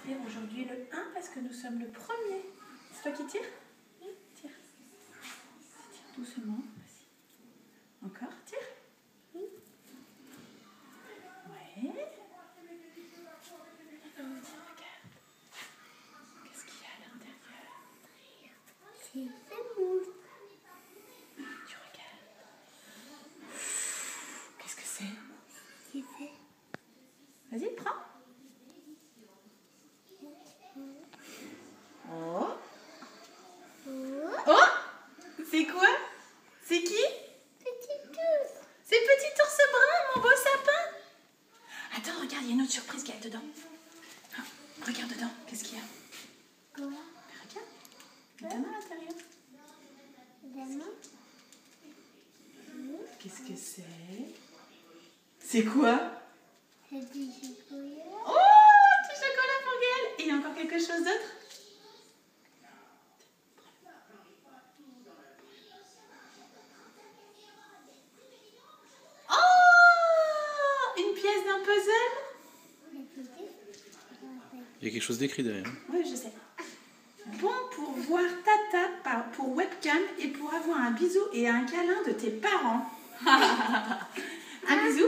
faire aujourd'hui le 1 parce que nous sommes le premier. C'est toi qui tires? Oui. Tire. Tire doucement. Vas-y. Encore, tire. Oui. Ouais. Regarde. Qu'est-ce qu'il y a à l'intérieur? C'est mousse. Tu regardes. Qu'est-ce que c'est? Vas-y, prends. Oh. Oh. C'est quoi? C'est qui? Petit ours. C'est Petit Ours Brun, mon beau sapin. Attends, regarde, il y a une autre surprise qu'il y a dedans. Ah, regarde dedans, qu'est-ce qu'il y a? Quoi? Regarde, il y a ta main à l'intérieur. Vraiment? Qu'est-ce que c'est? C'est quoi? C'est du chocolat. Oh, du chocolat pour Gaël. Et il y a encore quelque chose d'autre? Oh, une pièce d'un puzzle? Il y a quelque chose d'écrit derrière. Oui, je sais. Bon pour voir Tata pour webcam et pour avoir un bisou et un câlin de tes parents. Un bisou.